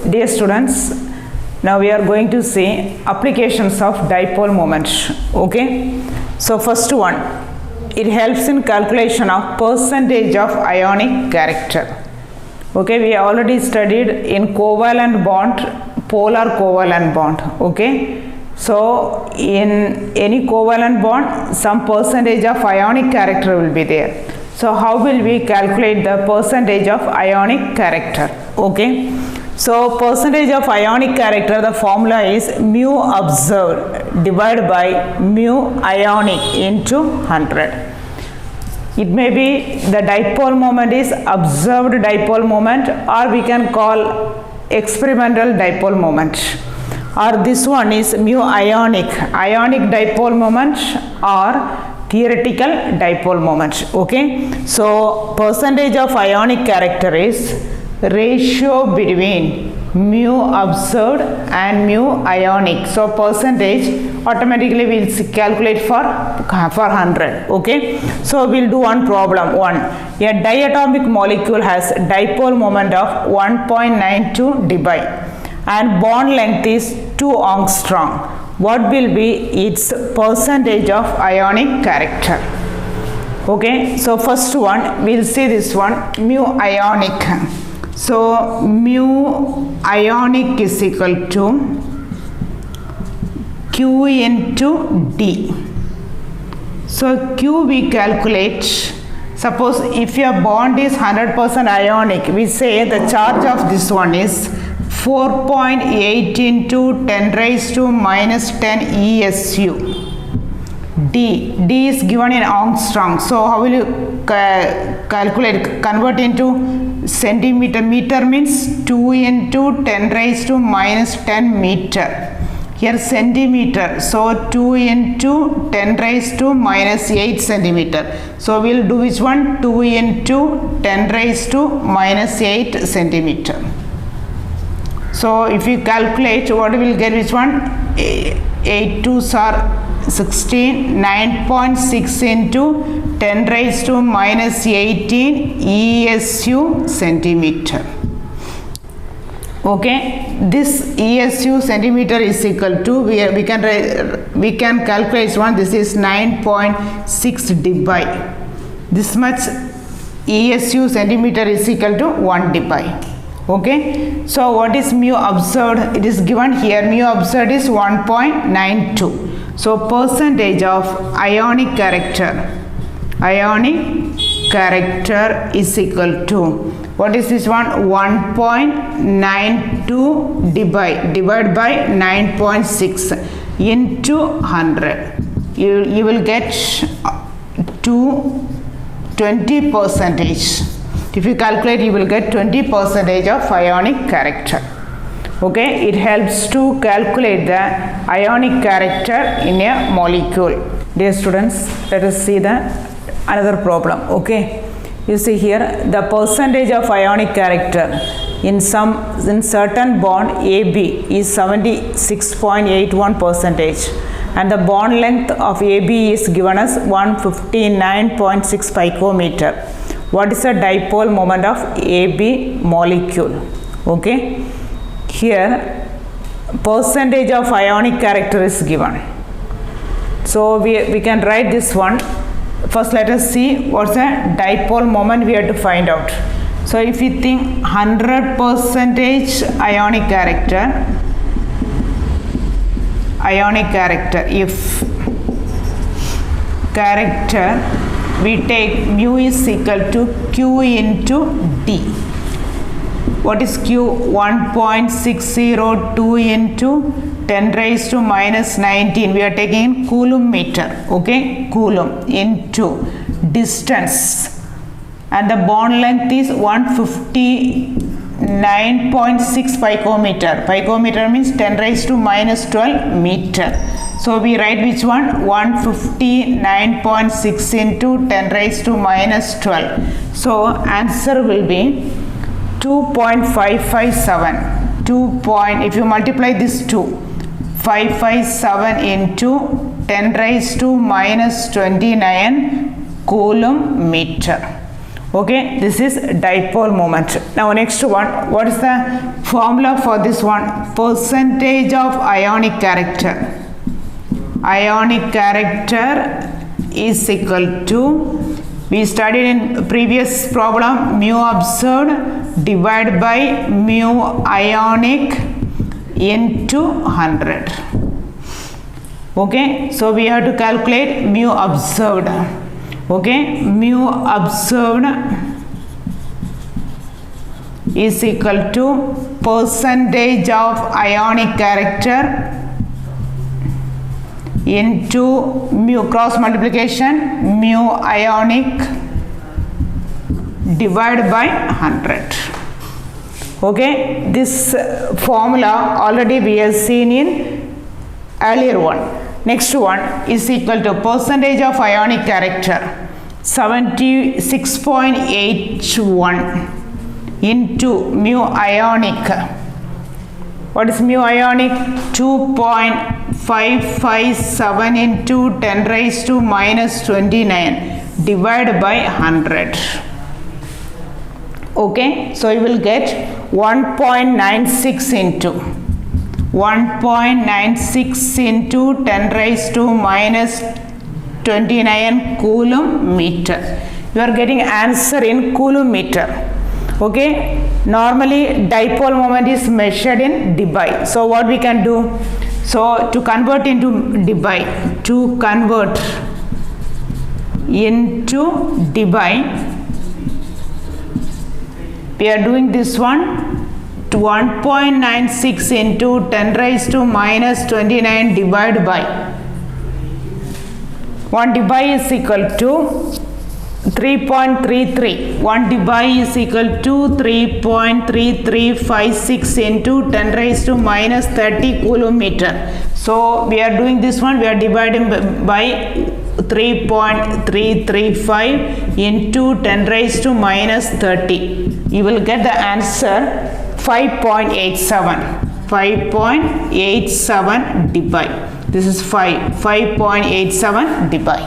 Dear students, now we are going to see applications of dipole moment. Okay, so first one, it helps in calculation of percentage of ionic character. Okay, we already studied in covalent bond, polar covalent bond. Okay, so in any covalent bond, some percentage of ionic character will be there. So how will we calculate the percentage of ionic character? Okay, so percentage of ionic character, the formula is mu observed divided by mu ionic into 100. It may be the dipole moment is observed dipole moment, or we can call experimental dipole moment, or this one is mu ionic dipole moment or theoretical dipole moment. Okay, so percentage of ionic character is ratio between mu observed and mu ionic. So percentage automatically we'll calculate for 100. Okay, so we'll do one problem. One, a diatomic molecule has dipole moment of 1.92 dBi and bond length is 2 angstrom. What will be its percentage of ionic character? Okay, so first one, we'll see this one, mu ionic. So mu ionic is equal to Q into D. So Q we calculate, suppose if your bond is 100% ionic, we say the charge of this one is 4.8 into 10 raised to minus 10 ESU. D is given in angstrom. So how will you calculate, convert into centimeter? Meter means 2 into 10 raised to minus 10 meter. Here centimeter, so 2 into 10 raised to minus 8 centimeter. So we'll do which one? 2 into 10 raised to minus 8 centimeter. So if you calculate, what we will get, which one? 8 2s are 16, 9.6 into 10 raised to minus 18 ESU centimeter. Okay, this ESU centimeter is equal to, we can calculate one, this is 9.6 dBi. This much ESU centimeter is equal to 1 dBi. Okay, so what is mu observed? It is given here, mu observed is 1.92. So percentage of ionic character is equal to, what is this one? 1.92 dBi divided by 9.6 into 100. You will get to 20 percentage. If you calculate, you will get 20 percentage of ionic character. Okay, it helps to calculate the ionic character in a molecule. Dear students, let us see another problem. Okay, you see here the percentage of ionic character in certain bond AB is 76.81 percentage, and the bond length of AB is given as 159.6 picometer. What is the dipole moment of AB molecule? Okay, here percentage of ionic character is given. So we can write this one. First let us see what's the dipole moment we have to find out. So if you think 100% ionic character, if character, we take mu is equal to Q into D. What is Q? 1.602 into 10 raised to minus 19. We are taking coulomb meter. Okay, coulomb into distance, and the bond length is 159.6 picometer. Picometer means 10 raised to minus 12 meter. So we write which one? 159.6 into 10 raised to minus 12. So answer will be 2.557. If you multiply this 557 into 10 raised to minus 29 coulomb meter. Okay, this is dipole moment. Now next one, what is the formula for this one? Percentage of ionic character. Ionic character is equal to, we studied in previous problem, mu observed divided by mu ionic into 100. Okay, so we have to calculate mu observed. Okay, mu observed is equal to percentage of ionic character into mu, cross multiplication, mu ionic divided by 100. Okay, this formula already we have seen in earlier one. Next one is equal to percentage of ionic character 76.81 into mu ionic. What is mu ionic? 2.557 into 10 raised to minus 29 divided by 100. Okay, so you will get 1.96 into 1.96 into 10 raised to minus 29 coulomb meter. You are getting answer in coulomb meter. Okay, normally dipole moment is measured in debye. So what we can do? So to convert into debye, we are doing this one. 1.96 into 10 raised to minus 29 divided by 1 debye is equal to 3.33. 1 debye is equal to 3.3356 into 10 raised to minus 30 coulomb meter. So we are doing this one, we are dividing by 3.335 into 10 raised to minus 30. You will get the answer 5.87 debye. This is 5.87 debye.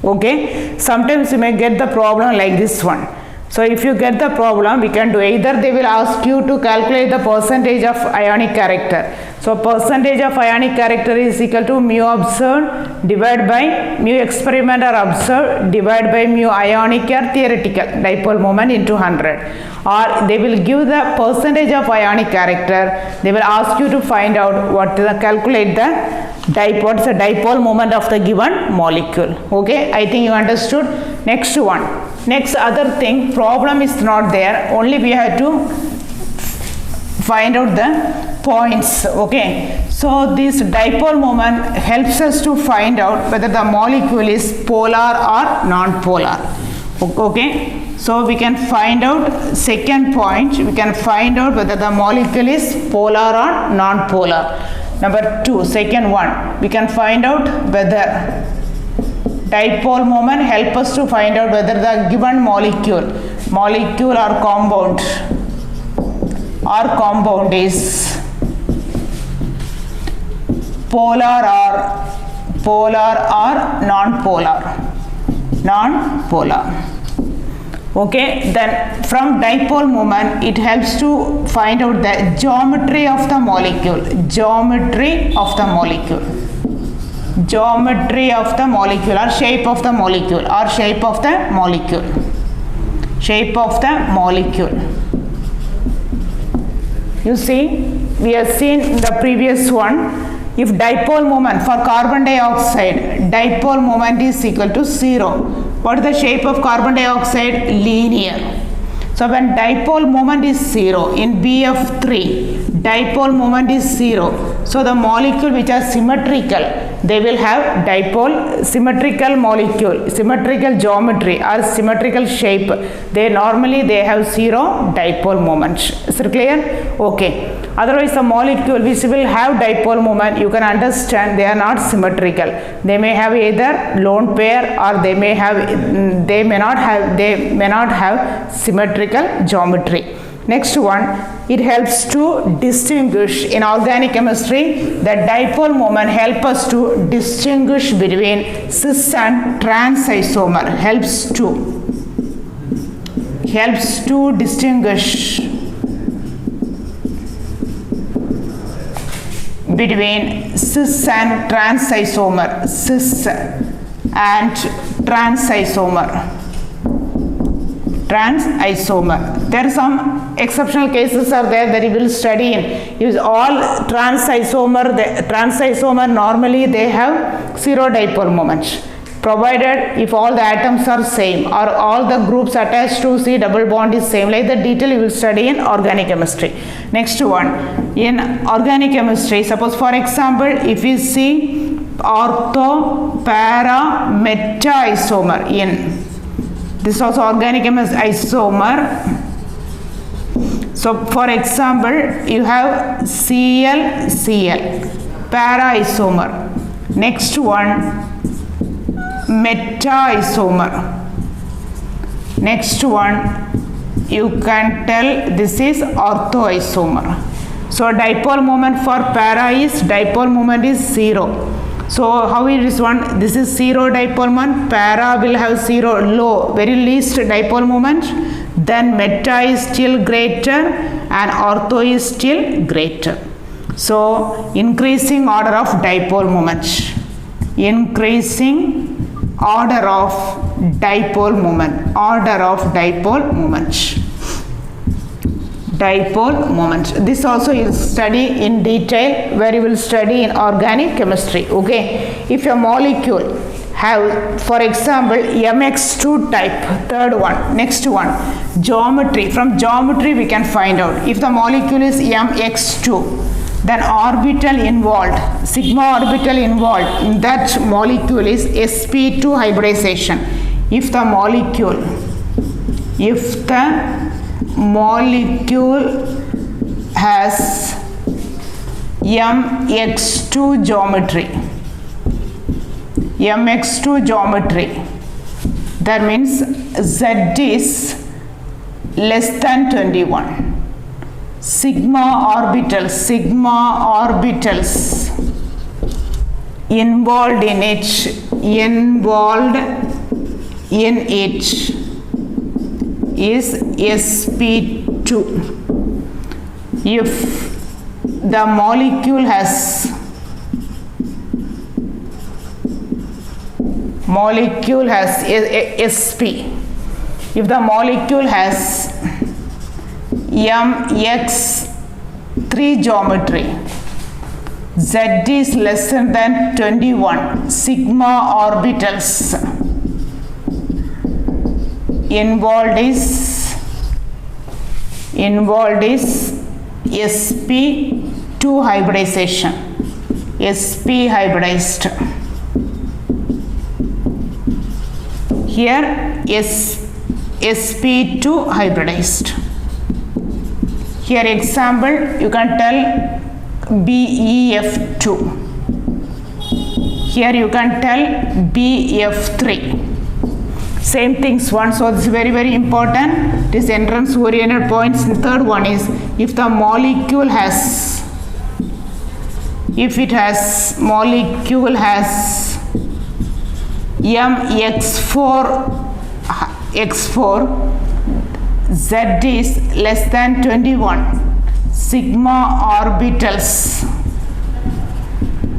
Okay, sometimes you may get the problem like this one. So if you get the problem, we can do either they will ask you to calculate the percentage of ionic character. So percentage of ionic character is equal to mu observed divided by mu experimental observed divided by mu ionic or theoretical dipole moment into 100. Or they will give the percentage of ionic character. They will ask you to find out what to calculate the what's the dipole moment of the given molecule. Okay, I think you understood. Next one. Next other thing, problem is not there. Only we have to find out the points. Okay, so this dipole moment helps us to find out whether the molecule is polar or non-polar. Okay, so we can find out second point, we can find out whether the molecule is polar or non-polar. Number 2, second one, we can find out whether dipole moment help us to find out whether the given molecule or compound is polar or non-polar. Okay, then from dipole moment it helps to find out the geometry of the molecule or shape of the molecule. You see, we have seen in the previous one, if dipole moment for carbon dioxide, dipole moment is equal to 0. What is the shape of carbon dioxide? Linear. So when dipole moment is 0 in BF3, dipole moment is 0. So the molecule which are symmetrical, they will have symmetrical molecule, symmetrical geometry or symmetrical shape. They have 0 dipole moment. Is it clear? Okay. Otherwise the molecule which will have dipole moment, you can understand they are not symmetrical. They may have either lone pair or they may not have symmetrical geometry. Next one, it helps to distinguish in organic chemistry. The dipole moment help us to distinguish between cis and trans isomer, helps to helps to distinguish between cis and trans isomer. Cis and trans isomer. Trans isomer. There are some exceptional cases are there that you will study in. Use all trans isomer. The trans isomer normally they have zero dipole moment, provided if all the atoms are same or all the groups attached to C double bond is same. Like the detail you will study in organic chemistry. Next one, in organic chemistry, suppose for example if you see ortho, para, meta isomer in this also organic isomer. So for example you have Cl, Cl, para isomer. Next one, meta isomer. Next one you can tell this is ortho isomer. So dipole moment for para is dipole moment is 0. So how it is one? This is 0 dipole moment. Para will have 0 low, very least dipole moment. Then meta is still greater and ortho is still greater. So increasing order of dipole moment. Increasing order of dipole moment. Order of dipole moment. Dipole moment. This also you study in detail where you will study in organic chemistry. Okay. If a molecule have, for example, MX2 type, third one, next one, geometry. From geometry we can find out if the molecule is MX2, then orbital involved, sigma orbital involved in that molecule is sp2 hybridization. If the molecule has MX2 geometry, that means Z is less than 21. Sigma orbitals involved in it is sp2. If the molecule has sp, if the molecule has MX3 geometry, Z is less than 21, sigma orbitals involved is sp2 hybridization, sp hybridized. Here sp2 hybridized. Here example you can tell BeF2. Here you can tell BF3. Same things one. So this is very, very important. This entrance oriented points. The third one is if the molecule has MX4 Z is less than 21. Sigma orbitals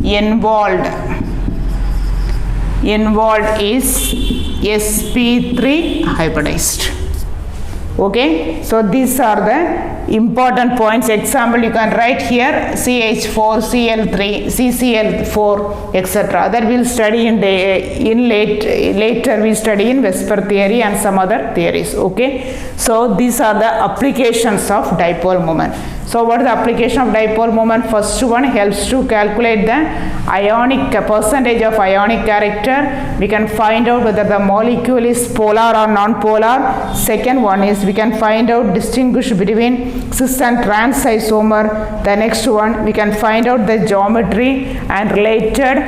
involved is sp3 hybridized. Okay, so these are the important points. Example you can write here CH4, Cl3, CCl4, etc. That we'll study later we study in Vesper theory and some other theories. Okay, so these are the applications of dipole moment. So what is the application of dipole moment? First one helps to calculate the ionic percentage of ionic character. We can find out whether the molecule is polar or non-polar. Second one is we can find out distinguish between cis and trans isomer. The next one we can find out the geometry and related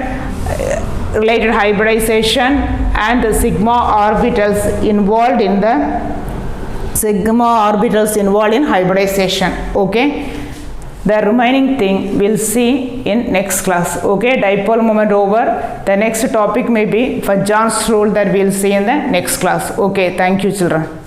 hybridization and the sigma orbitals involved in hybridization. Okay, the remaining thing we'll see in next class. Okay, dipole moment over. The next topic may be Fajans rule that we'll see in the next class. Okay, thank you children.